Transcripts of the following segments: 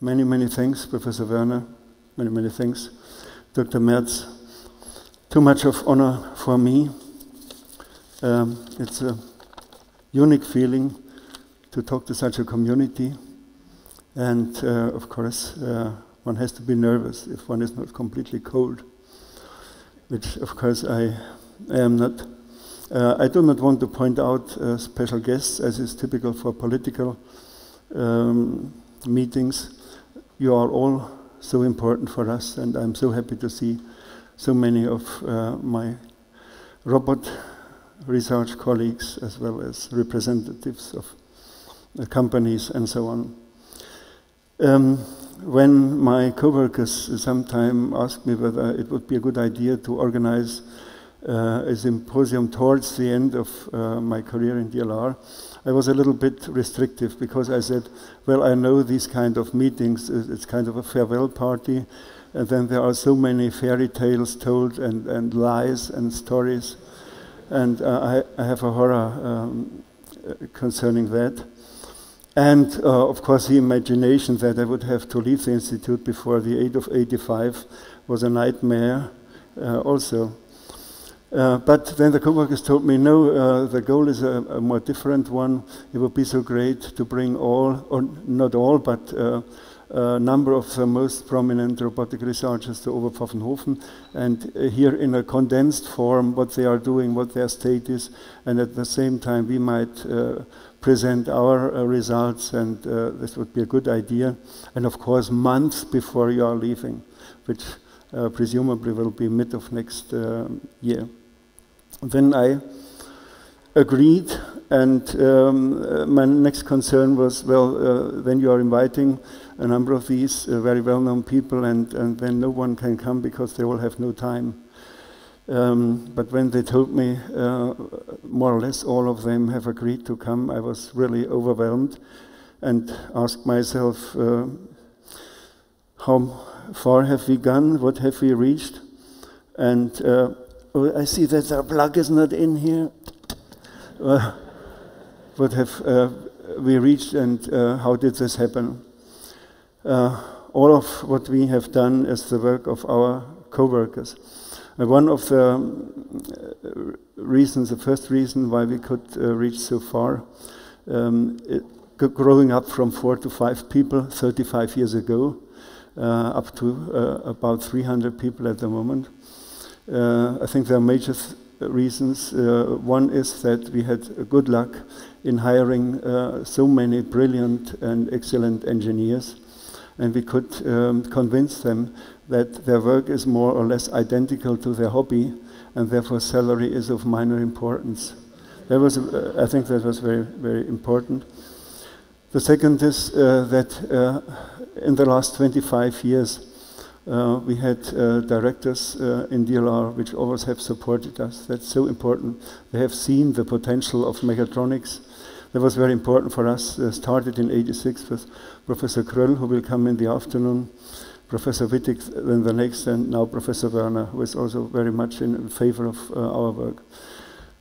Many, many thanks, Professor Werner. Many, many thanks, Dr. Merz. Too much of honor for me. It's a unique feeling to talk to such a community. And of course, one has to be nervous if one is not completely cold, which of course I am not. I do not want to point out special guests, as is typical for political meetings. You are all so important for us, and I'm so happy to see so many of my robot research colleagues, as well as representatives of companies and so on. When my co-workers sometime asked me whether it would be a good idea to organize a symposium towards the end of my career in DLR, I was a little bit restrictive, because I said, well, I know these kind of meetings, it's kind of a farewell party, and then there are so many fairy tales told and lies and stories, and I have a horror concerning that. And of course the imagination that I would have to leave the Institute before the age of 85 was a nightmare also. But then the co-workers told me, no, the goal is a more different one. It would be so great to bring all, or not all, but a number of the most prominent robotic researchers to Oberpfaffenhofen, and hear in a condensed form what they are doing, what their state is, and at the same time we might present our results, and this would be a good idea. And of course, months before you are leaving, which presumably will be mid of next year. Then I agreed, and my next concern was, well, then you are inviting a number of these very well-known people, and then no one can come because they all have no time. But when they told me more or less all of them have agreed to come, I was really overwhelmed and asked myself, how far have we gone? What have we reached? And oh, I see that the plug is not in here. What have we reached, and how did this happen? All of what we have done is the work of our co-workers. One of the reasons, the first reason why we could reach so far, growing up from 4 to 5 people 35 years ago, up to about 300 people at the moment. I think there are major reasons. One is that we had good luck in hiring so many brilliant and excellent engineers, and we could convince them that their work is more or less identical to their hobby, and therefore salary is of minor importance. That was, I think that was very, very important. The second is that in the last 25 years, we had directors in DLR which always have supported us. That's so important. They have seen the potential of mechatronics. That was very important for us. Started in '86 with Professor Kröll, who will come in the afternoon, Professor Wittig then the next, and now Professor Werner, who is also very much in favor of our work.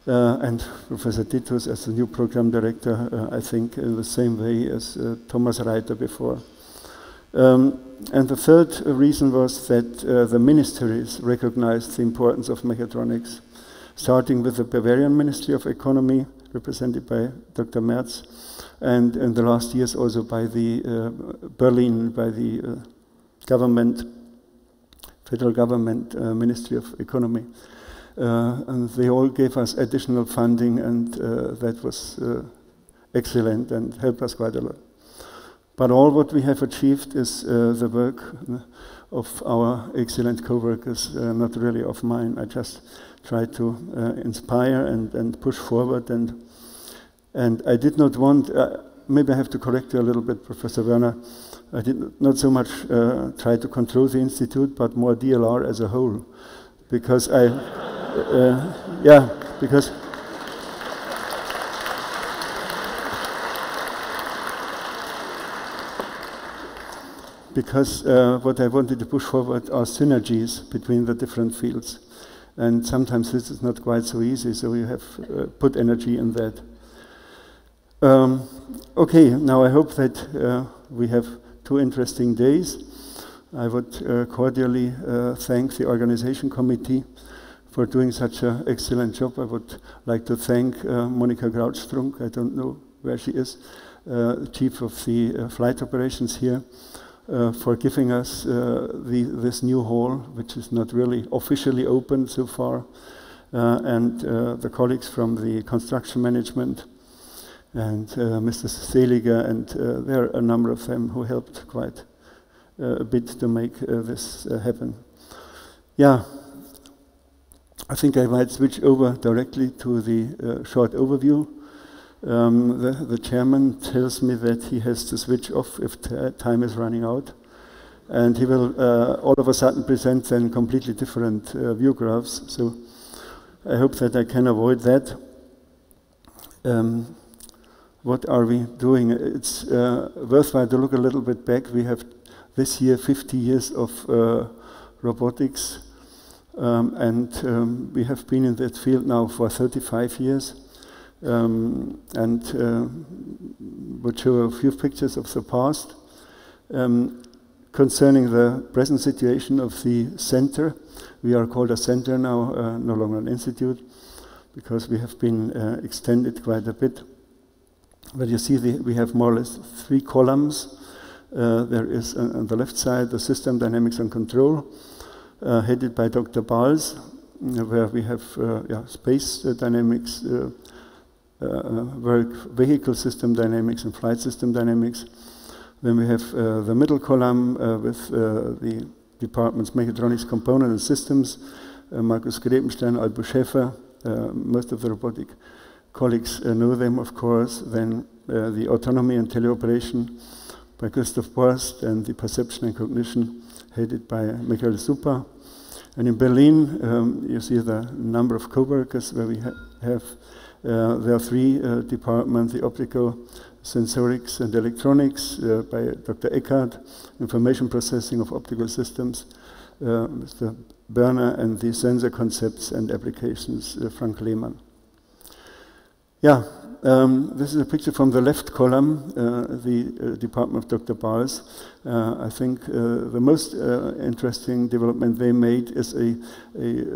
And Professor Titus as the new program director, I think in the same way as Thomas Reiter before. And the third reason was that the ministries recognized the importance of mechatronics, starting with the Bavarian Ministry of Economy, represented by Dr. Merz, and in the last years also by the Berlin, by the government, federal government Ministry of Economy. And they all gave us additional funding, and that was excellent and helped us quite a lot. But all what we have achieved is the work of our excellent co-workers, not really of mine. I just try to inspire and push forward, and I did not want, maybe I have to correct you a little bit, Professor Werner, I did not so much try to control the Institute, but more DLR as a whole, because I, yeah, because what I wanted to push forward are synergies between the different fields. And sometimes this is not quite so easy, so we have put energy in that. Okay, now I hope that we have 2 interesting days. I would cordially thank the organization committee for doing such an excellent job. I would like to thank Monika Grautstrunk, I don't know where she is, chief of the flight operations here, for giving us this new hall, which is not really officially open so far, and the colleagues from the construction management, and Mr. Seliger, and there are a number of them who helped quite a bit to make this happen. Yeah. I think I might switch over directly to the short overview. The chairman tells me that he has to switch off if time is running out. And he will all of a sudden present then completely different view graphs. So I hope that I can avoid that. What are we doing? It's worthwhile to look a little bit back. We have this year 50 years of robotics. We have been in that field now for 35 years, and would show a few pictures of the past. Concerning the present situation of the center, we are called a center now, no longer an institute, because we have been extended quite a bit. But you see, we have more or less 3 columns. There is on the left side the system dynamics and control, headed by Dr. Bals, where we have space dynamics, vehicle system dynamics and flight system dynamics. Then we have the middle column with the departments Mechatronics, Component and Systems, Markus Grebenstein, Albo Schäfer, most of the robotic colleagues know them, of course. Then the autonomy and teleoperation by Christoph Borst, and the perception and cognition headed by Michael Super. And in Berlin, you see the number of co-workers where we have, there are 3 departments, the optical, sensorics and electronics by Dr. Eckert, information processing of optical systems, Mr. Berner, and the sensor concepts and applications, Frank Lehmann. Yeah. This is a picture from the left column, the department of Dr. Bals. I think the most interesting development they made is a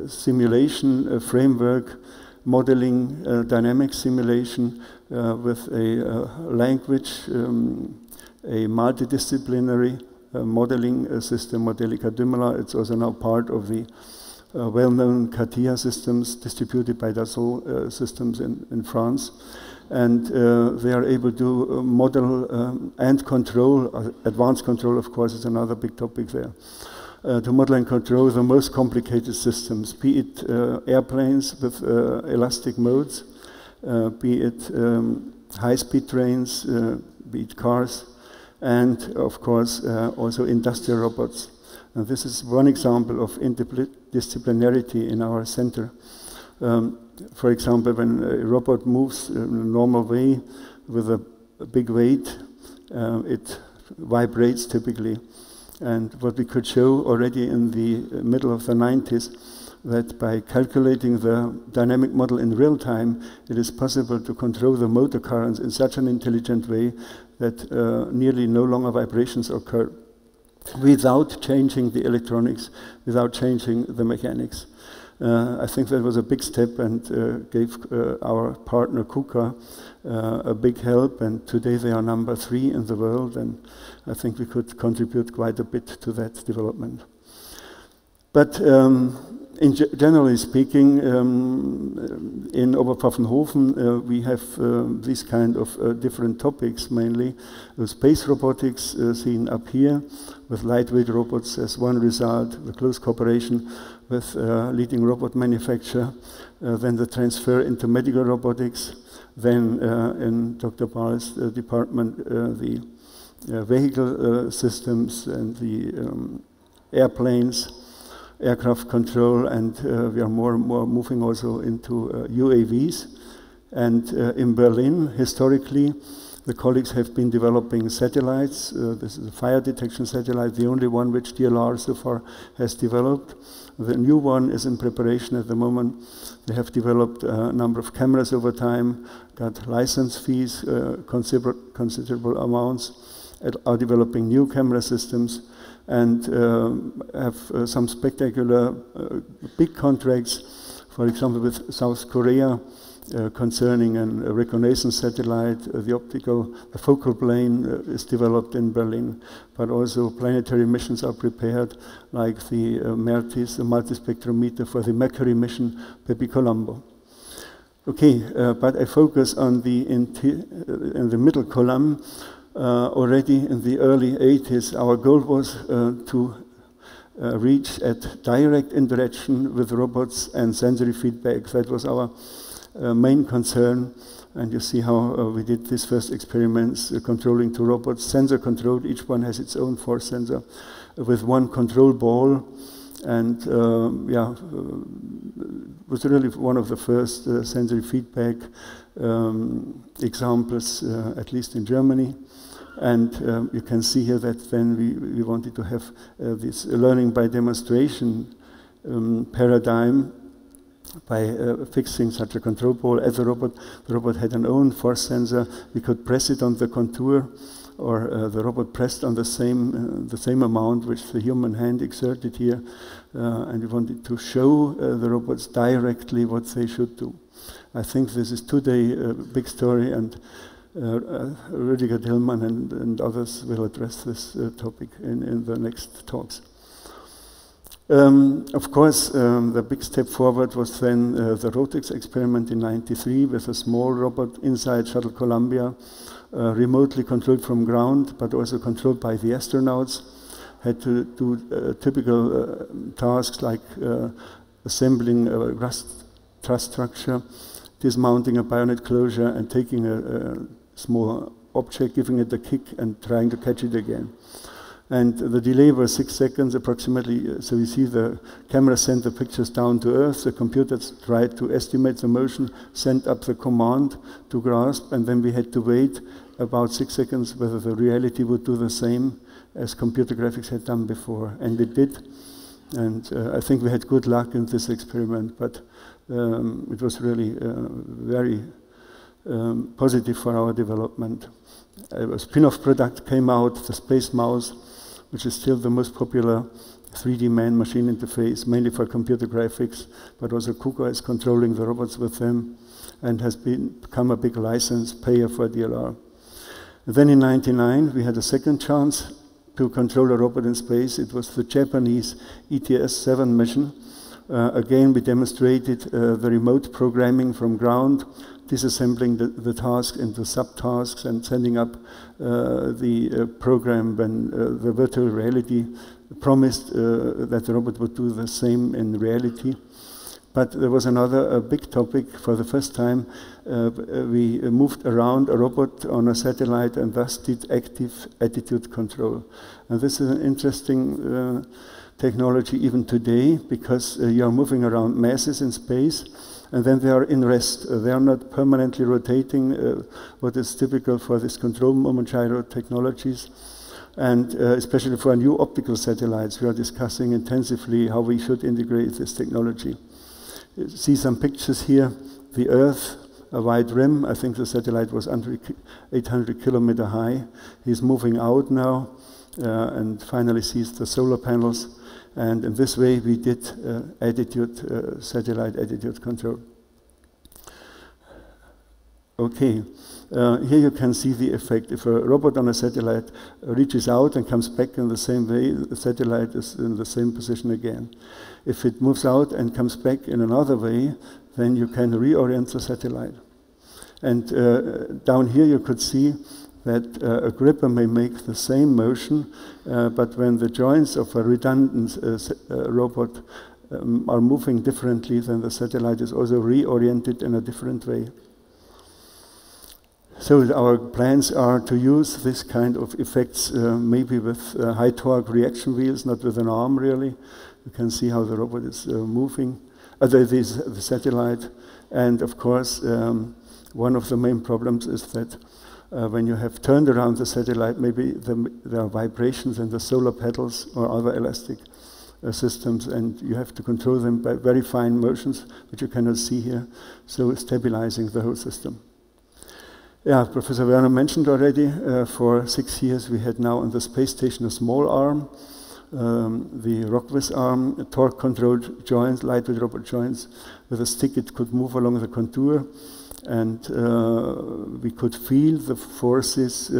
simulation framework, modeling, dynamic simulation with a language, a multidisciplinary modeling system, Modelica Dümmeler. It's also now part of the well-known CATIA systems distributed by Dassault systems in France. And they are able to model and control, advanced control, of course, is another big topic there, to model and control the most complicated systems, be it airplanes with elastic modes, be it high-speed trains, be it cars, and, of course, also industrial robots. And this is one example of interdisciplinarity in our center. For example, when a robot moves in a normal way with a big weight, it vibrates typically. And what we could show already in the middle of the 90s, that by calculating the dynamic model in real time, it is possible to control the motor currents in such an intelligent way that nearly no longer vibrations occur without changing the electronics, without changing the mechanics. I think that was a big step and gave our partner KUKA a big help, and today they are number 3 in the world, and I think we could contribute quite a bit to that development. But generally speaking, in Oberpfaffenhofen we have these kind of different topics, mainly space robotics seen up here, with lightweight robots as one result, the close cooperation with leading robot manufacturer, then the transfer into medical robotics, then in Dr. Bals' department, the vehicle systems and the airplanes, aircraft control, and we are more and more moving also into UAVs. And in Berlin, historically, the colleagues have been developing satellites. This is a fire detection satellite, the only one which DLR so far has developed. The new one is in preparation at the moment. They have developed a number of cameras over time, got license fees, considerable amounts, are developing new camera systems, and have some spectacular big contracts, for example with South Korea, concerning a reconnaissance satellite. The focal plane is developed in Berlin, but also planetary missions are prepared, like the MARTIS, the multispectrometer for the Mercury mission, Bepi Colombo. Okay, but I focus on in the middle column. Already in the early 80s, our goal was to reach at direct interaction with robots and sensory feedback. That was our main concern, and you see how we did these first experiments, controlling two robots, sensor controlled. Each one has its own force sensor with one control ball, and was really one of the first sensory feedback examples, at least in Germany. And you can see here that then we wanted to have this learning by demonstration paradigm by fixing such a control ball at the robot. The robot had an own force sensor. We could press it on the contour, or the robot pressed on the same amount which the human hand exerted here, and we wanted to show the robots directly what they should do. I think this is today a big story, and Rüdiger Dillmann and others will address this topic in the next talks. Of course, the big step forward was then the Robotics experiment in '93 with a small robot inside Shuttle Columbia, remotely controlled from ground, but also controlled by the astronauts. Had to do typical tasks like assembling a truss structure, dismounting a bayonet closure, and taking a small object, giving it a kick, and trying to catch it again. And the delay was 6 seconds approximately, so you see the camera sent the pictures down to Earth, the computers tried to estimate the motion, sent up the command to grasp, and then we had to wait about 6 seconds whether the reality would do the same as computer graphics had done before, and it did. And I think we had good luck in this experiment, but it was really very positive for our development. A spin-off product came out, the Space Mouse, which is still the most popular 3D man-machine interface, mainly for computer graphics, but also KUKA is controlling the robots with them, and has become a big license payer for DLR. And then in '99, we had a second chance to control a robot in space. It was the Japanese ETS-7 mission. Again, we demonstrated the remote programming from ground, disassembling the task into subtasks and sending up the program when the virtual reality promised that the robot would do the same in reality. But there was another big topic. For the first time, we moved around a robot on a satellite and thus did active attitude control. And this is an interesting technology even today, because you are moving around masses in space, and then they are in rest. They are not permanently rotating, what is typical for this control moment gyro technologies. And especially for new optical satellites, we are discussing intensively how we should integrate this technology. You see some pictures here. The Earth, a wide rim. I think the satellite was under 800 kilometer high. He's moving out now and finally sees the solar panels. And in this way, we did satellite attitude control. Okay, here you can see the effect. If a robot on a satellite reaches out and comes back in the same way, the satellite is in the same position again. If it moves out and comes back in another way, then you can reorient the satellite. And down here you could see that a gripper may make the same motion, but when the joints of a redundant robot are moving differently, then the satellite is also reoriented in a different way. So our plans are to use this kind of effects maybe with high torque reaction wheels, not with an arm really. You can see how the robot is moving, the satellite. And of course, one of the main problems is that when you have turned around the satellite, maybe there are vibrations in the solar pedals or other elastic systems, and you have to control them by very fine motions, which you cannot see here, so stabilizing the whole system. Yeah, Professor Werner mentioned already, for 6 years we had now on the space station a small arm, the Rockwiz arm, torque-controlled joints, lightweight robot joints. With a stick it could move along the contour, and we could feel the forces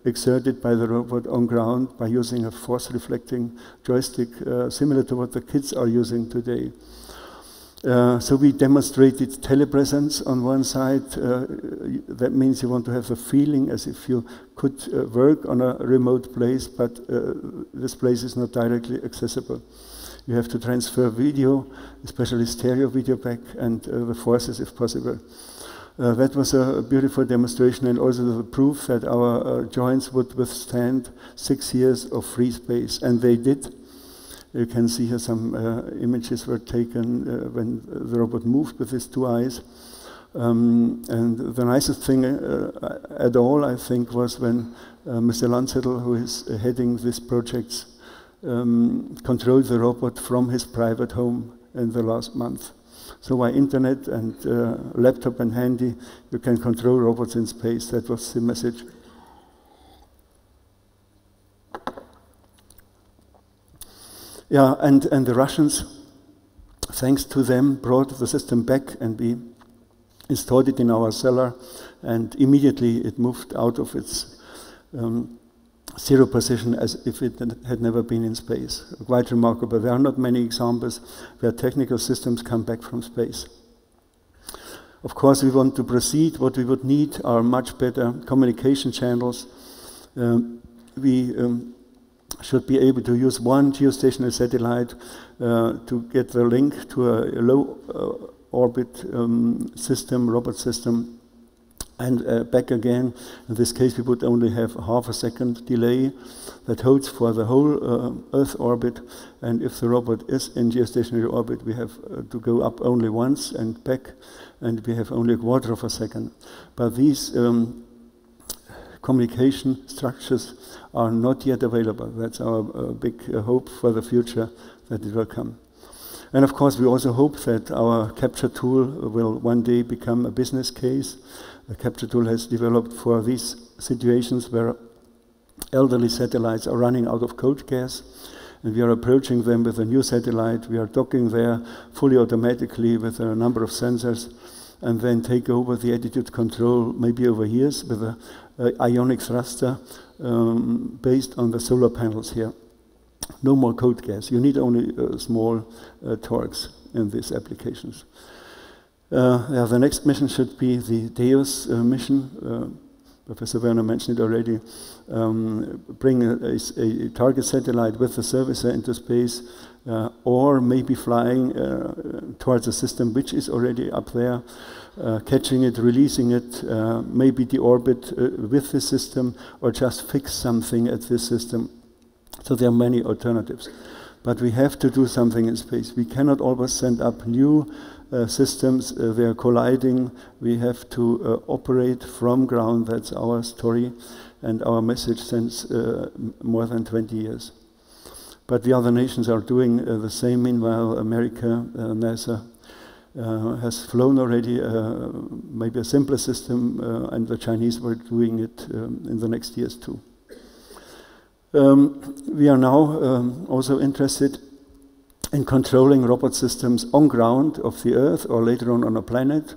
exerted by the robot on ground by using a force-reflecting joystick, similar to what the kids are using today. So we demonstrated telepresence on one side. That means you want to have the feeling as if you could work on a remote place, but this place is not directly accessible. You have to transfer video, especially stereo video back, and the forces if possible. That was a beautiful demonstration, and also the proof that our joints would withstand 6 years of free space, and they did. You can see here some images were taken when the robot moved with his 2 eyes. And the nicest thing at all, I think, was when Mr. Landzettel, who is heading these projects, controlled the robot from his private home in the last month. So by internet and laptop and handy, you can control robots in space. That was the message. Yeah, and the Russians, thanks to them, brought the system back, and we installed it in our cellar, and immediately it moved out of its zero position as if it had never been in space. Quite remarkable. There are not many examples where technical systems come back from space. Of course, we want to proceed. What we would need are much better communication channels. We should be able to use one geostationary satellite to get the link to a low orbit system, robot system, and back again. In this case, we would only have half a second delay that holds for the whole Earth orbit. And if the robot is in geostationary orbit, we have to go up only once and back, and we have only a quarter of a second. But these communication structures are not yet available. That's our big hope for the future, that it will come. And of course, we also hope that our capture tool will one day become a business case. The capture tool has developed for these situations where elderly satellites are running out of code gas, and we are approaching them with a new satellite. We are docking there fully automatically with a number of sensors, and then take over the attitude control, maybe over years, with an ionic thruster based on the solar panels here. No more code gas. You need only small torques in these applications. Yeah, the next mission should be the DEUS mission. Professor Werner mentioned it already. Bring a target satellite with the servicer into space, or maybe flying towards a system which is already up there, catching it, releasing it, maybe deorbit with the system, or just fix something at this system. So there are many alternatives. But we have to do something in space. We cannot always send up new systems. They are colliding. We have to operate from ground. That's our story and our message since more than 20 years. But the other nations are doing the same. Meanwhile, America, NASA, has flown already maybe a simpler system, and the Chinese were doing it in the next years too. We are now also interested in controlling robot systems on ground of the Earth, or later on a planet,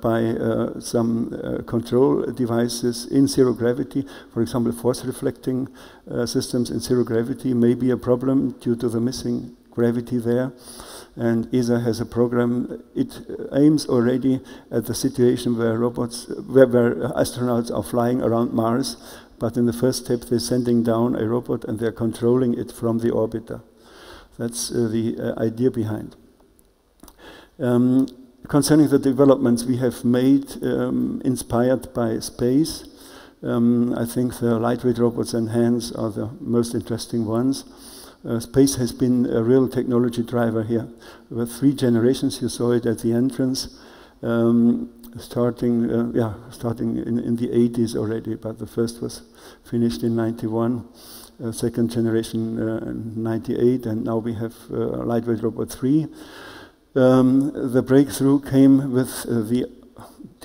by some control devices in zero gravity. For example, force-reflecting systems in zero gravity may be a problem due to the missing gravity there. And ESA has a program. It aims already at the situation where robots, where astronauts are flying around Mars, but in the first step they're sending down a robot and they're controlling it from the orbiter. That's the idea behind. Concerning the developments we have made, inspired by space, I think the lightweight robots and hands are the most interesting ones. Space has been a real technology driver here. There were 3 generations. You saw it at the entrance, starting in the 80s already, but the first was finished in 91, second generation in 98, and now we have lightweight robot 3. The breakthrough came with the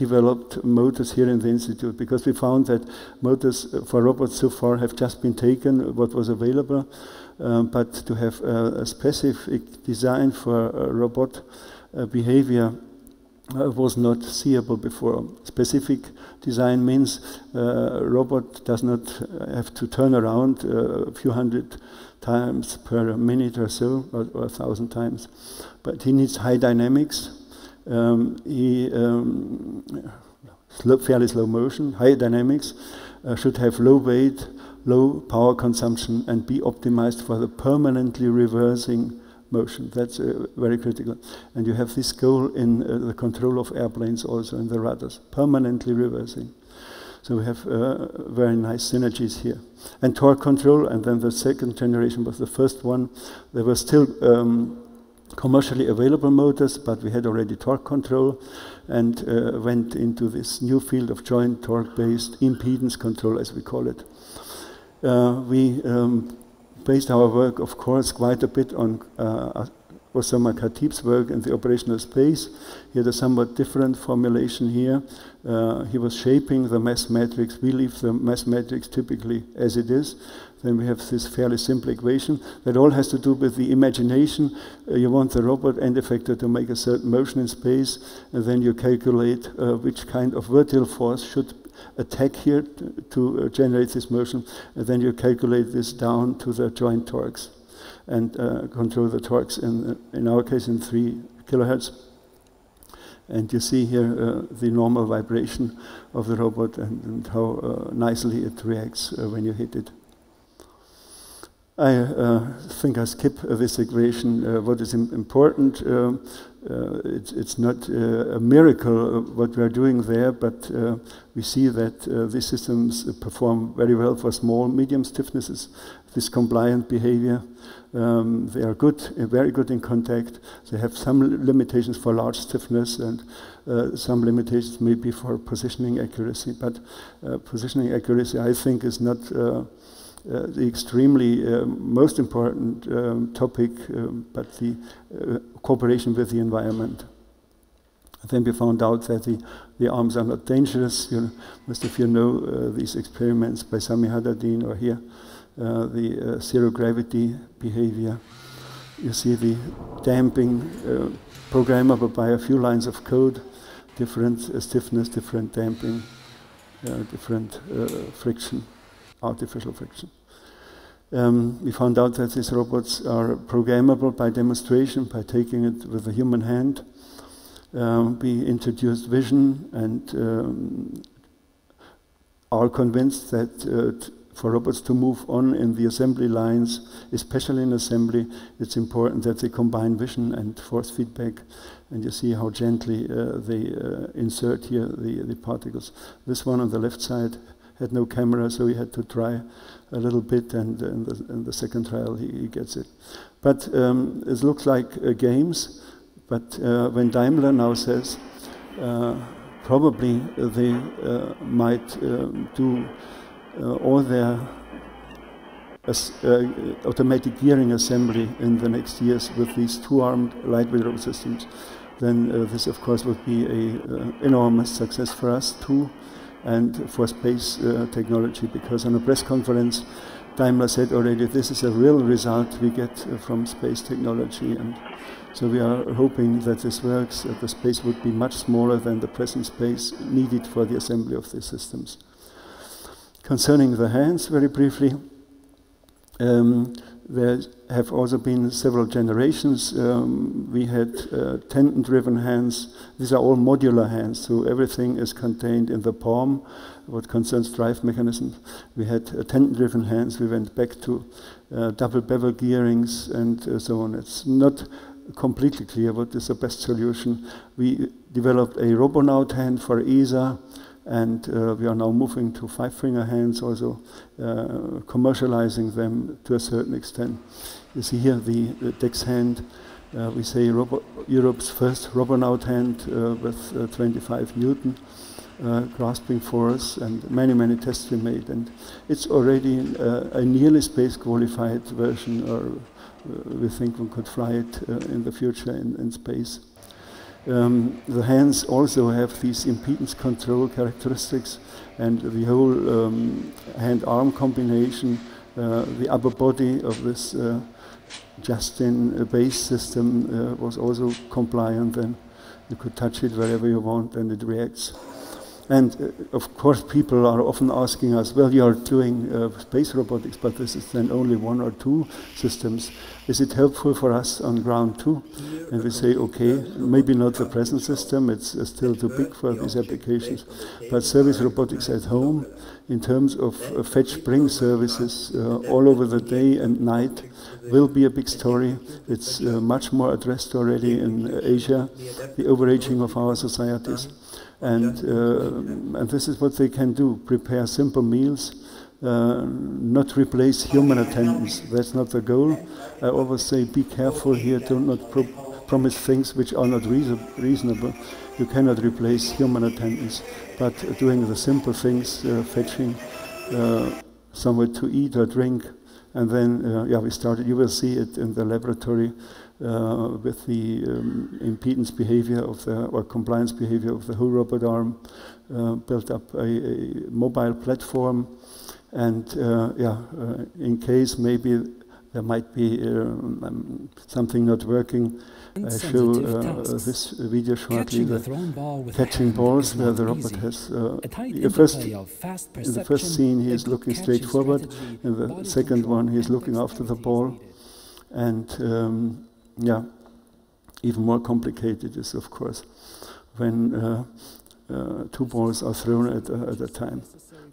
developed motors here in the institute, because we found that motors for robots so far have just been taken, what was available, but to have a specific design for robot behavior was not seeable before. Specific design means a robot does not have to turn around a few hundred times per minute or so, or 1,000 times, but he needs high dynamics. Fairly slow motion, high dynamics, should have low weight, low power consumption, and be optimized for the permanently reversing motion. That's very critical. And you have this goal in the control of airplanes also, in the rudders, permanently reversing. So we have very nice synergies here. And torque control, and then the second generation was the first one. There were still commercially available motors, but we had already torque control, and went into this new field of joint torque-based impedance control, as we call it. We based our work, of course, quite a bit on Osama Khatib's work in the operational space. He had a somewhat different formulation here. He was shaping the mass matrix. We leave the mass matrix typically as it is. Then we have this fairly simple equation that all has to do with the imagination. You want the robot end effector to make a certain motion in space, and then you calculate which kind of vertical force should attack here to generate this motion, and then you calculate this down to the joint torques and control the torques, in our case, in 3 kilohertz. And you see here the normal vibration of the robot and how nicely it reacts when you hit it. I think I skip this equation. What is important, it's not a miracle what we are doing there, but we see that these systems perform very well for small, medium stiffnesses, this compliant behavior. They are good, very good in contact. They have some limitations for large stiffness and some limitations maybe for positioning accuracy, but positioning accuracy, I think, is not the extremely most important topic, but the cooperation with the environment. Then we found out that the arms are not dangerous. Most of you know these experiments by Sami Haddadin, or here the zero gravity behavior. You see the damping programmable by a few lines of code, different stiffness, different damping, different friction, artificial friction. We found out that these robots are programmable by demonstration, by taking it with a human hand. We introduced vision and are convinced that for robots to move on in the assembly lines, especially in assembly, it's important that they combine vision and force feedback. And you see how gently they insert here the particles. This one on the left side had no camera, so he had to try a little bit, and in the second trial he gets it. But it looks like games, but when Daimler now says probably they might do all their automatic gearing assembly in the next years with these two-armed lightweight robot systems, then this of course would be an enormous success for us too, and for space technology, because on a press conference Daimler said already this is a real result we get from space technology, and so we are hoping that this works, that the space would be much smaller than the present space needed for the assembly of these systems. Concerning the hands, very briefly, there have also been several generations. We had tendon-driven hands. These are all modular hands, so everything is contained in the palm, what concerns drive mechanisms. We had tendon-driven hands. We went back to double bevel gearings and so on. It's not completely clear what is the best solution. We developed a Robonaut hand for ESA, and we are now moving to 5-finger hands, also commercializing them to a certain extent. You see here the Dex hand. We say Europe's first Robonaut hand with 25 Newton grasping force, and many tests we made. And it's already a nearly space-qualified version, or we think we could fly it in the future in space. The hands also have these impedance control characteristics, and the whole hand-arm combination, the upper body of this Justin base system was also compliant, and you could touch it wherever you want and it reacts. And of course people are often asking us, well, you are doing space robotics, but this is then only 1 or 2 systems. Is it helpful for us on ground too? And we say, okay, maybe not the present system, it's still too big for these applications, but service robotics at home, in terms of fetch-bring services all over the day and night, will be a big story. It's much more addressed already in Asia, the overaging of our societies. And this is what they can do, prepare simple meals, not replace human attendance. That's not the goal. I always say, be careful here, do not promise things which are not reasonable. You cannot replace human attendance, but doing the simple things, fetching somewhere to eat or drink, and then, yeah, we started, you will see it in the laboratory, with the impedance behavior of the, or compliance behavior of the whole robot arm, built up a mobile platform, and in case maybe there might be something not working, I show this video shortly, the catching balls, where the robot has, in the first scene he is looking straight forward, in the second one he is looking after the ball, and yeah, even more complicated is, of course, when 2 balls are thrown at a time.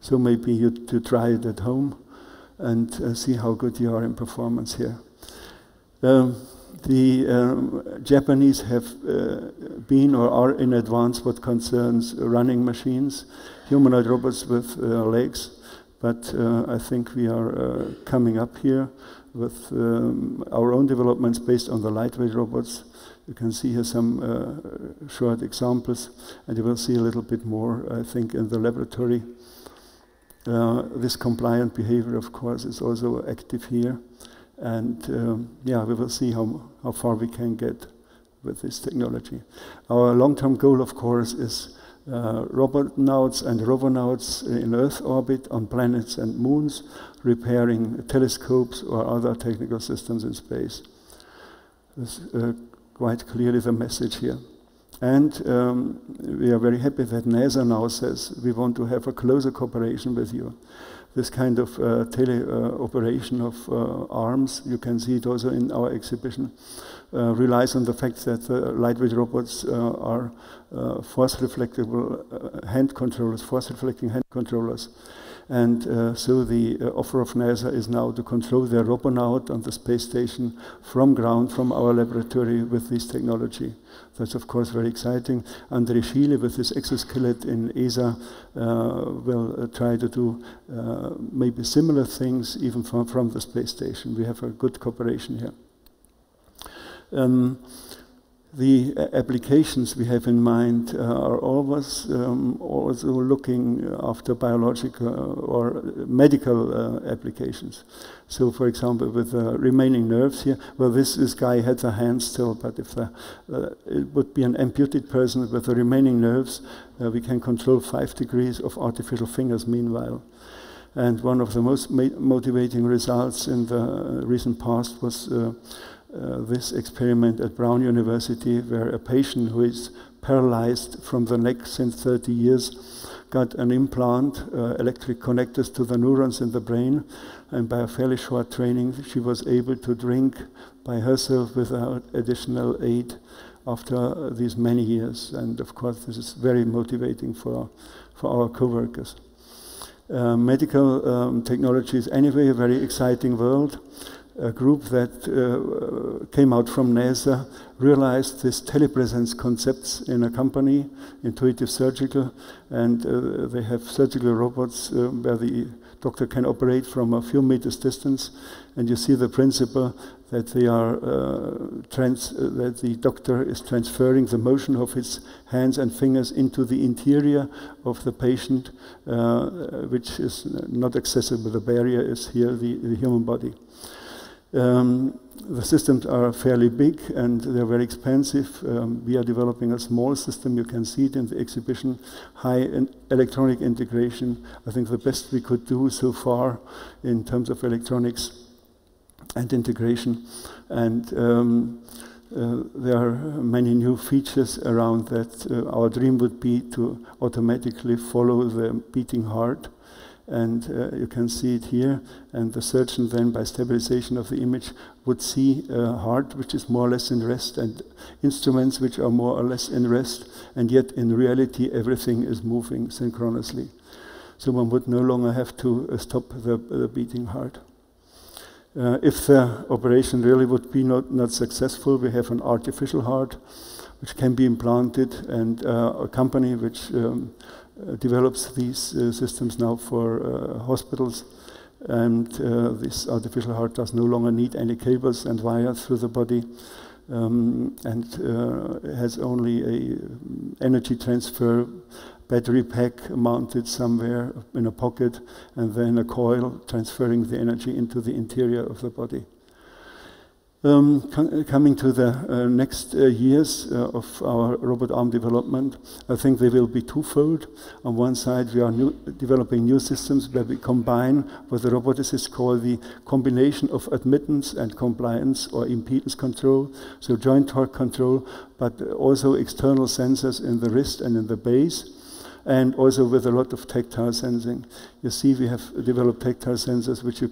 So maybe you to try it at home and see how good you are in performance here. The Japanese have been or are in advance what concerns running machines, humanoid robots with legs, but I think we are coming up here with our own developments based on the lightweight robots. You can see here some short examples, and you will see a little bit more, I think, in the laboratory. This compliant behavior, of course, is also active here. And yeah, we will see how far we can get with this technology. Our long-term goal, of course, is robonauts and rovonauts in Earth orbit on planets and moons, repairing telescopes or other technical systems in space. This is quite clearly the message here. And we are very happy that NASA now says we want to have a closer cooperation with you. This kind of tele-operation of arms, you can see it also in our exhibition, relies on the fact that the lightweight robots are force-reflectable hand controllers, force-reflecting hand controllers. And so the offer of NASA is now to control their robonaut on the space station from ground, from our laboratory with this technology. That's of course very exciting. André Schiele with his exoskeleton in ESA will try to do maybe similar things even from the space station. We have a good cooperation here. The applications we have in mind are always also looking after biological or medical applications. So, for example, with the remaining nerves here, well, this guy had the hand still, but if it would be an amputated person with the remaining nerves, we can control 5 degrees of artificial fingers meanwhile. And one of the most motivating results in the recent past was this experiment at Brown University, where a patient who is paralyzed from the neck since 30 years got an implant, electric connectors to the neurons in the brain, and by a fairly short training she was able to drink by herself without additional aid after these many years. And of course this is very motivating for our co-workers. Medical technology is anyway a very exciting world. A group that came out from NASA realized this telepresence concepts in a company, Intuitive Surgical, and they have surgical robots where the doctor can operate from a few meters distance, and you see the principle that they are that the doctor is transferring the motion of his hands and fingers into the interior of the patient, which is not accessible. The barrier is here, the human body. The systems are fairly big and they're very expensive. We are developing a small system. You can see it in the exhibition. High electronic integration. I think the best we could do so far in terms of electronics and integration. And there are many new features around that. Our dream would be to automatically follow the beating heart. And you can see it here. And the surgeon then, by stabilization of the image, would see a heart which is more or less in rest and instruments which are more or less in rest. And yet, in reality, everything is moving synchronously. So one would no longer have to stop the beating heart. If the operation really would be not successful, we have an artificial heart which can be implanted, and a company which develops these systems now for hospitals. And this artificial heart does no longer need any cables and wires through the body, and has only an energy transfer battery pack mounted somewhere in a pocket, and then a coil transferring the energy into the interior of the body. Coming to the next years of our robot arm development, I think they will be twofold. On one side, we are developing new systems where we combine what the roboticists call the combination of admittance and compliance, or impedance control, so joint torque control, but also external sensors in the wrist and in the base, and also with a lot of tactile sensing. You see, we have developed tactile sensors where you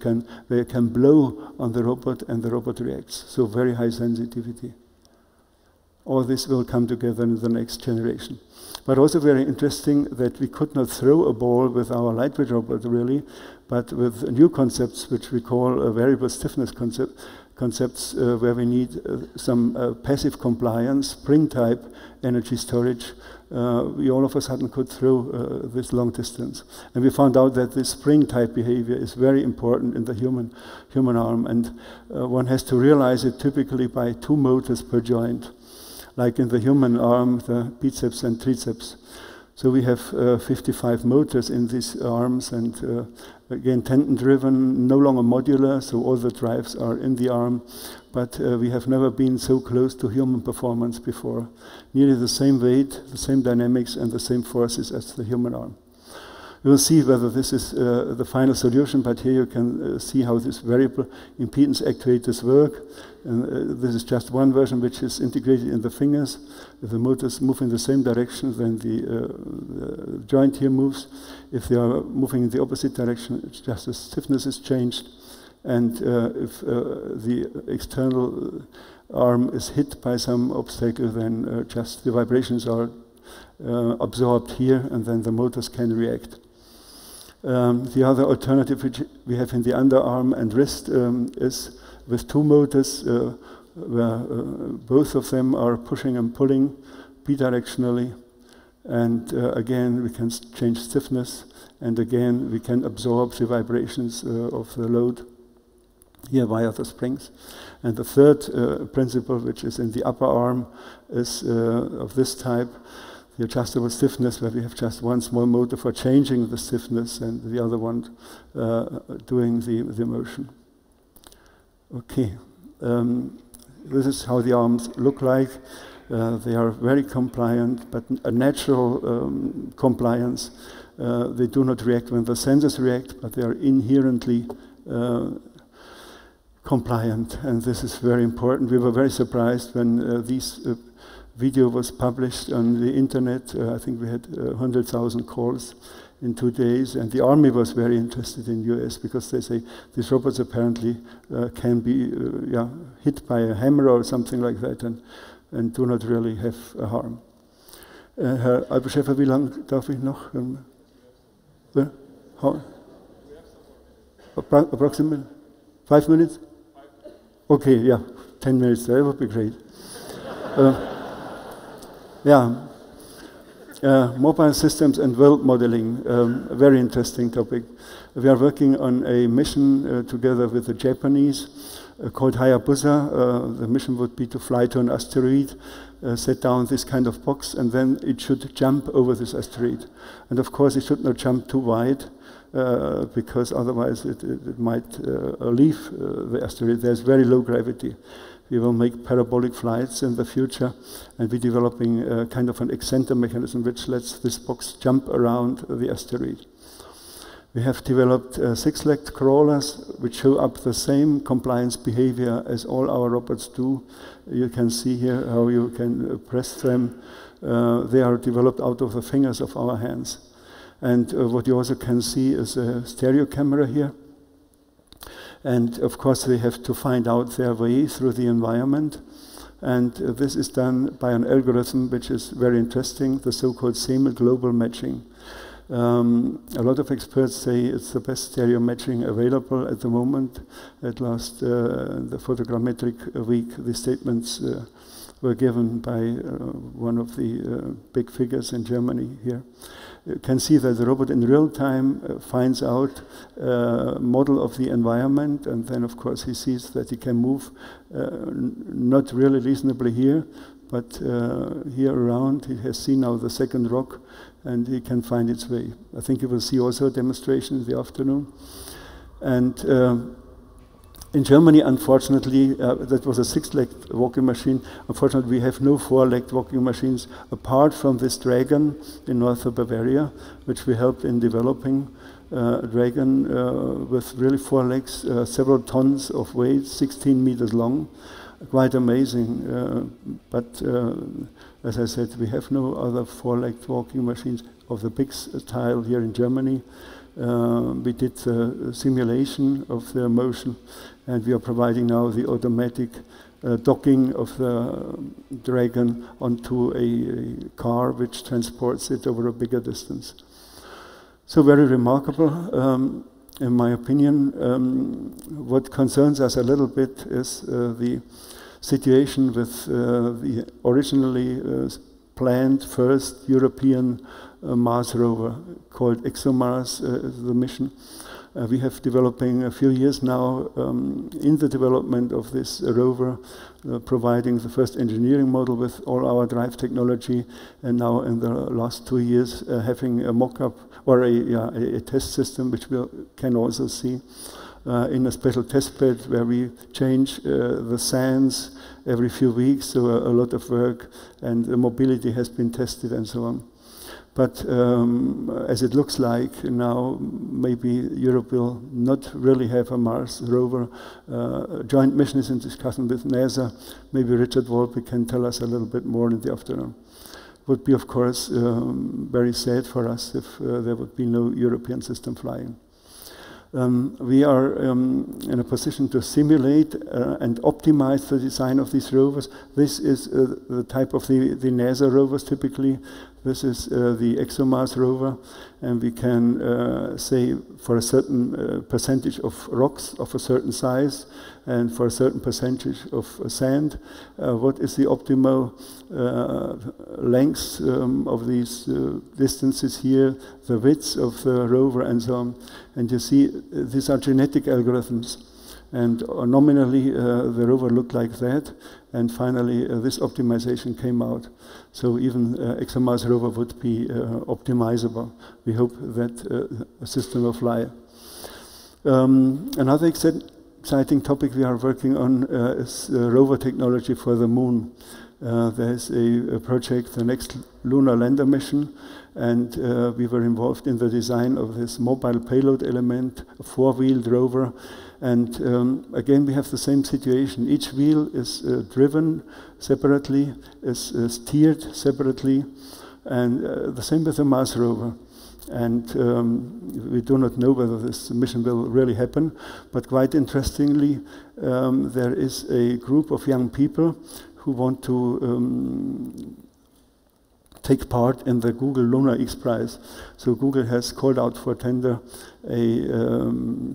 can blow on the robot and the robot reacts. So very high sensitivity. All this will come together in the next generation. But also very interesting that we could not throw a ball with our lightweight robot really, but with new concepts which we call variable stiffness concepts where we need some passive compliance, spring type energy storage. We all of a sudden could throw this long distance. And we found out that this spring type behavior is very important in the human arm, and one has to realize it typically by 2 motors per joint, like in the human arm, the biceps and triceps. So we have 55 motors in these arms, and again, tendon-driven, no longer modular, so all the drives are in the arm. But we have never been so close to human performance before. Nearly the same weight, the same dynamics, and the same forces as the human arm. We will see whether this is the final solution, but here you can see how these variable impedance actuators work. And this is just one version which is integrated in the fingers. If the motors move in the same direction, then the joint here moves. If they are moving in the opposite direction, it's just the stiffness is changed. And if the external arm is hit by some obstacle, then just the vibrations are absorbed here, and then the motors can react. The other alternative which we have in the underarm and wrist is with 2 motors, where both of them are pushing and pulling bidirectionally. And again, we can change stiffness, and again, we can absorb the vibrations of the load here via the springs. And the third principle, which is in the upper arm, is of this type, the adjustable stiffness, where we have just one small motor for changing the stiffness and the other one doing the motion. Okay, this is how the arms look like. They are very compliant, but a natural compliance. They do not react when the sensors react, but they are inherently compliant, and this is very important. We were very surprised when this video was published on the internet. I think we had 100,000 calls in 2 days, and the Army was very interested in US because they say these robots apparently can be hit by a hammer or something like that, and do not really have a harm. Herr Albeschäfer, wie lange darf ich noch? Approximately 5 minutes? Okay, yeah, 10 minutes, that would be great. Mobile systems and world modeling, a very interesting topic. We are working on a mission together with the Japanese called Hayabusa. The mission would be to fly to an asteroid, set down this kind of box, and then it should jump over this asteroid. And of course, it should not jump too wide. because otherwise it might leave the asteroid. There's very low gravity. We will make parabolic flights in the future, and we're developing kind of an excenter mechanism which lets this box jump around the asteroid. We have developed 6-legged crawlers which show up the same compliance behavior as all our robots do. You can see here how you can press them. They are developed out of the fingers of our hands. And what you also can see is a stereo camera here. And of course, they have to find out their way through the environment. And this is done by an algorithm which is very interesting, the so-called semi-global matching. A lot of experts say it's the best stereo matching available at the moment. At last, the photogrammetric week, the statements were given by one of the big figures in Germany here. You can see that the robot in real time finds out a model of the environment, and then of course he sees that he can move not really reasonably here, but here around. He has seen now the second rock, and he can find its way. I think you will see also a demonstration in the afternoon. And in Germany, unfortunately, that was a 6-legged walking machine. Unfortunately, we have no 4-legged walking machines apart from this Dragon in north of Bavaria, which we helped in developing. Dragon with really 4 legs, several tons of weight, 16 meters long. Quite amazing. But as I said, we have no other 4-legged walking machines of the big style here in Germany. We did the simulation of their motion, and we are providing now the automatic docking of the Dragon onto a car which transports it over a bigger distance. So very remarkable, in my opinion. What concerns us a little bit is the situation with the originally planned first European Mars rover called ExoMars, the mission. We have developing a few years now in the development of this rover, providing the first engineering model with all our drive technology, and now in the last 2 years having a mock-up or a test system which we can also see in a special test bed where we change the sands every few weeks, so a lot of work, and the mobility has been tested and so on. But as it looks like now, maybe Europe will not really have a Mars rover. Joint mission is in discussion with NASA. Maybe Richard Wolpe can tell us a little bit more in the afternoon. Would be, of course, very sad for us if there would be no European system flying. We are in a position to simulate and optimize the design of these rovers. This is the type of the NASA rovers typically. This is the ExoMars rover, and we can say for a certain percentage of rocks of a certain size and for a certain percentage of sand, what is the optimal length of these distances here, the width of the rover and so on. And you see, these are genetic algorithms. And nominally, the rover looked like that. And finally, this optimization came out. So even ExoMars rover would be optimizable. We hope that a system will fly. Another exciting topic we are working on is rover technology for the moon. There's a project, the next lunar lander mission, and we were involved in the design of this mobile payload element, a 4-wheeled rover. And again, we have the same situation. Each wheel is driven separately, is steered separately, and the same with the Mars rover. And we do not know whether this mission will really happen, but quite interestingly, there is a group of young people who want to take part in the Google Lunar X Prize. So Google has called out for tender a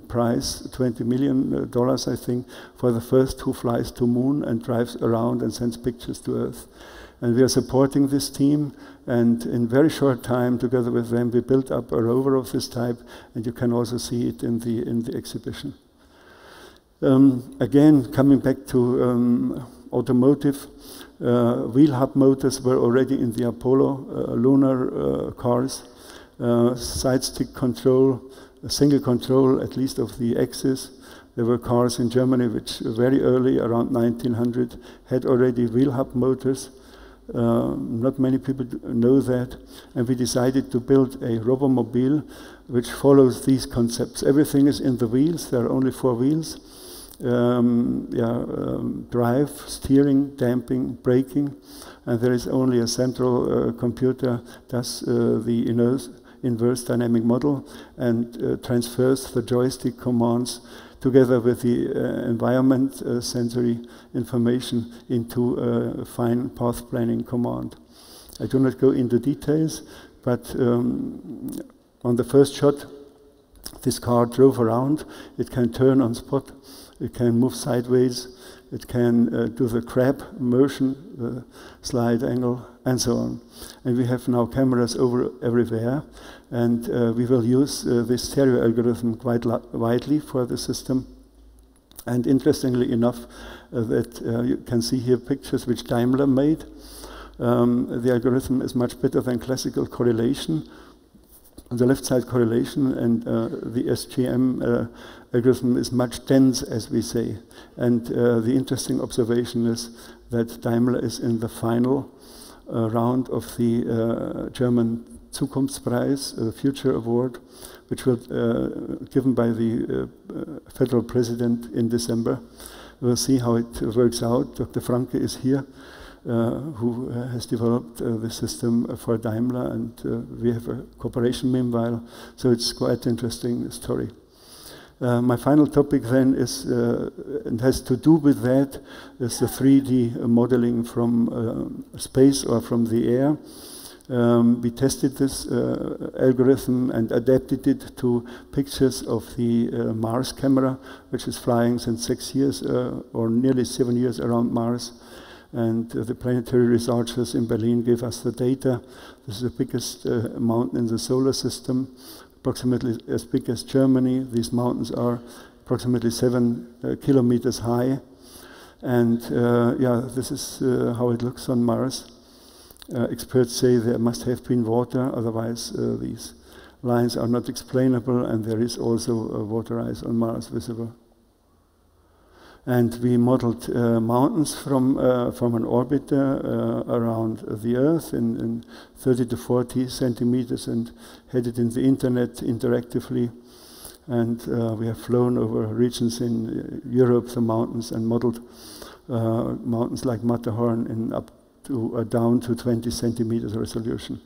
prize, $20 million, I think, for the first who flies to moon and drives around and sends pictures to Earth. And we are supporting this team, and in very short time, together with them, we built up a rover of this type, and you can also see it in the exhibition. Again, coming back to automotive, wheel hub motors were already in the Apollo lunar cars. Side stick control a single control, at least of the axis. There were cars in Germany which very early, around 1900, had already wheel hub motors. Not many people know that. And we decided to build a robomobile which follows these concepts. Everything is in the wheels. There are only 4 wheels. Drive, steering, damping, braking. And there is only a central computer does the inverse dynamic model and transfers the joystick commands together with the environment sensory information into a fine path planning command. I do not go into details, but on the first shot, this car drove around. It can turn on spot. It can move sideways. It can do the crab motion, the slide angle, and so on. And we have now cameras everywhere. And we will use this stereo algorithm quite widely for the system. And interestingly enough, that you can see here pictures which Daimler made. The algorithm is much better than classical correlation. On the left side, correlation, and the SGM algorithm is much dense, as we say. And the interesting observation is that Daimler is in the final round of the German Zukunftspreis, Future Award, which will given by the federal president in December. We'll see how it works out. Dr. Franke is here, who has developed the system for Daimler, and we have a cooperation meanwhile. So it's quite interesting story. My final topic then is, and has to do with that, is the 3D modeling from space or from the air. We tested this algorithm and adapted it to pictures of the Mars camera, which is flying since 6 years or nearly 7 years around Mars. And the planetary researchers in Berlin gave us the data. This is the biggest mountain in the solar system, approximately as big as Germany. These mountains are approximately 7 kilometers high. And yeah, this is how it looks on Mars. Experts say there must have been water, otherwise these lines are not explainable, and there is also water ice on Mars visible. And we modeled mountains from an orbiter around the Earth in 30 to 40 centimeters and had it in the internet interactively. And we have flown over regions in Europe, the mountains, and modeled mountains like Matterhorn in up to down to 20 centimeters resolution.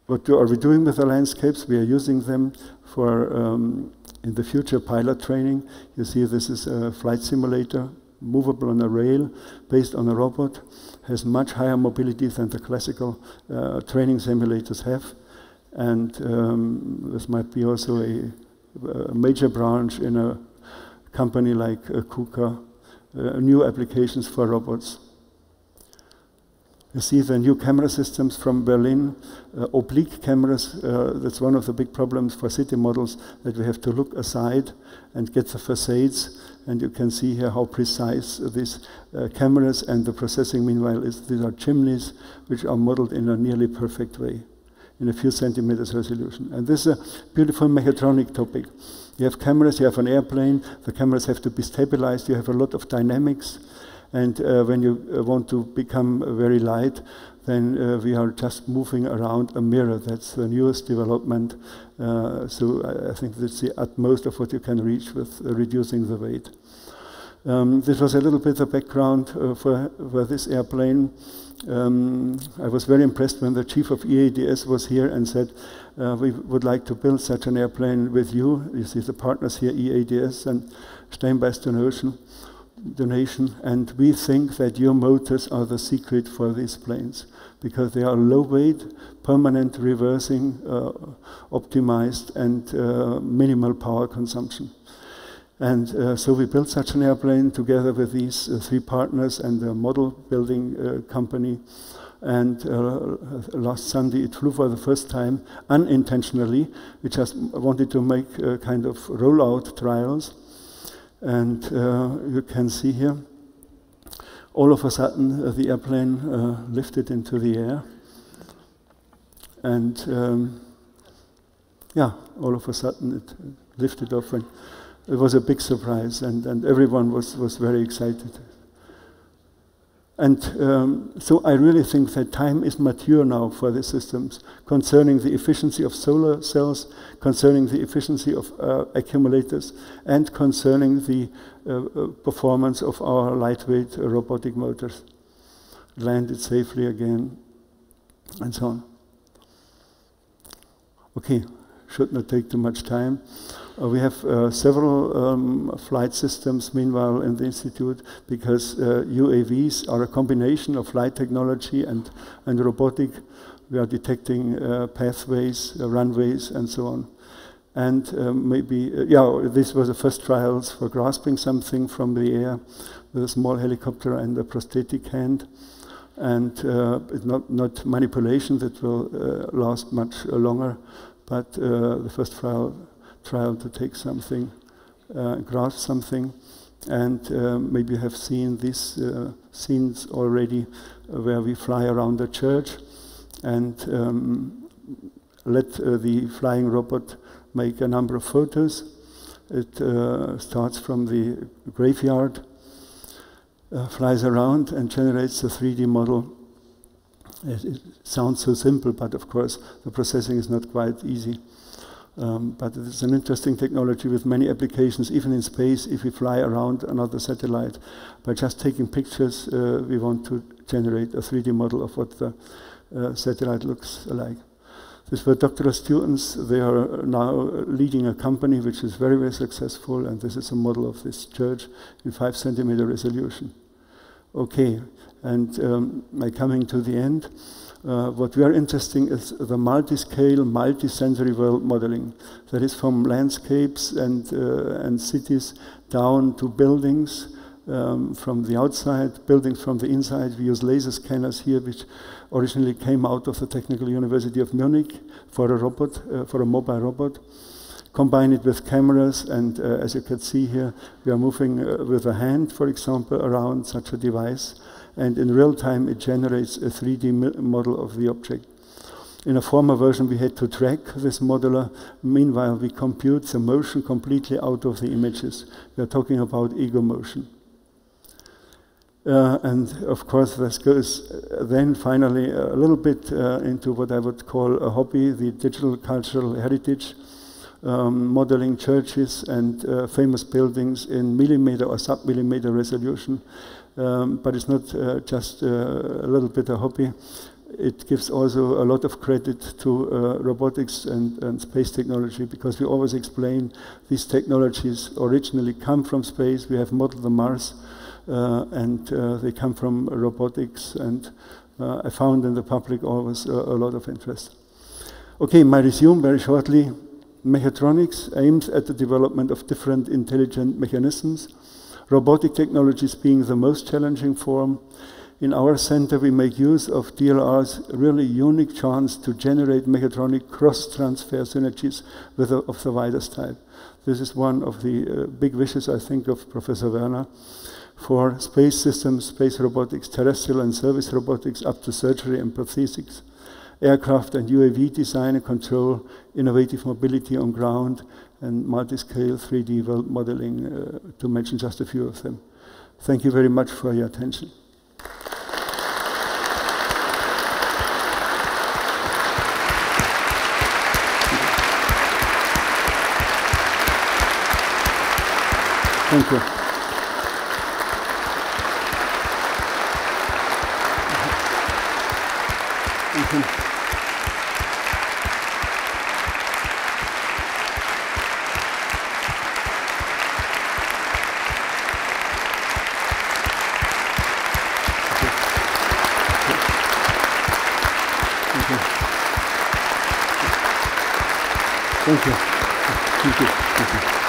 What are we doing with the landscapes? We are using them for in the future pilot training. You see this is a flight simulator, movable on a rail, based on a robot, has much higher mobility than the classical training simulators have. And this might be also a major branch in a company like KUKA, new applications for robots. You see the new camera systems from Berlin, oblique cameras. That's one of the big problems for city models, that we have to look aside and get the facades. And you can see here how precise these cameras and the processing meanwhile is. These are chimneys which are modeled in a nearly perfect way, in a few centimeters resolution. And this is a beautiful mechatronic topic. You have cameras, you have an airplane, the cameras have to be stabilized, you have a lot of dynamics. And when you want to become very light, then we are just moving around a mirror. That's the newest development. So I think that's the utmost of what you can reach with reducing the weight. This was a little bit of background for this airplane. I was very impressed when the chief of EADS was here and said, we would like to build such an airplane with you. You see the partners here, EADS and Steinbeis donation, and we think that your motors are the secret for these planes, because they are low weight, permanent reversing, optimized, and minimal power consumption. And so we built such an airplane together with these 3 partners and a model building company. And last Sunday it flew for the first time unintentionally. We just wanted to make a kind of rollout trials. And you can see here, all of a sudden the airplane lifted into the air. and yeah, all of a sudden it lifted off, and it was a big surprise, and everyone was very excited. And so I really think that time is mature now for the systems concerning the efficiency of solar cells, concerning the efficiency of accumulators, and concerning the performance of our lightweight robotic motors. Landed safely again, and so on. Okay, should not take too much time. We have several flight systems, meanwhile, in the Institute, because UAVs are a combination of flight technology and robotic. We are detecting pathways, runways, and so on. And this was the first trials for grasping something from the air with a small helicopter and a prosthetic hand. And it's not manipulation that will last much longer, but the first trial to take something, grasp something, and maybe you have seen these scenes already where we fly around the church and let the flying robot make a number of photos. It starts from the graveyard, flies around and generates a 3D model. It sounds so simple, but of course the processing is not quite easy. But it's an interesting technology with many applications, even in space. If we fly around another satellite, by just taking pictures, we want to generate a 3D model of what the satellite looks like. These were doctoral students. They are now leading a company which is very, very successful, and this is a model of this church in 5 centimeter resolution. Okay, and coming to the end. What we are interested in is the multi-scale, multi-sensory world modeling. That is from landscapes and cities down to buildings from the outside, buildings from the inside. We use laser scanners here, which originally came out of the Technical University of Munich for a robot, for a mobile robot. Combine it with cameras, and as you can see here, we are moving with a hand, for example, around such a device. And in real time, it generates a 3D model of the object. In a former version, we had to track this modeler. Meanwhile, we compute the motion completely out of the images. We are talking about ego motion. And of course, this goes then finally a little bit into what I would call a hobby, the digital cultural heritage, modeling churches and famous buildings in millimeter or sub-millimeter resolution. But it's not just a little bit a hobby. It gives also a lot of credit to robotics and space technology, because we always explain these technologies originally come from space. We have modeled the Mars, and they come from robotics, and I found in the public always a lot of interest. Okay, my resume very shortly. Mechatronics aims at the development of different intelligent mechanisms, robotic technologies being the most challenging form. In our center, we make use of DLR's really unique chance to generate mechatronic cross-transfer synergies of the widest type. This is one of the big wishes, I think, of Professor Werner for space systems, space robotics, terrestrial and service robotics, up to surgery and prosthetics, aircraft and UAV design and control, innovative mobility on ground, and multi-scale 3D world modeling, to mention just a few of them. Thank you very much for your attention. Thank you. Thank you. Thank you. Thank you.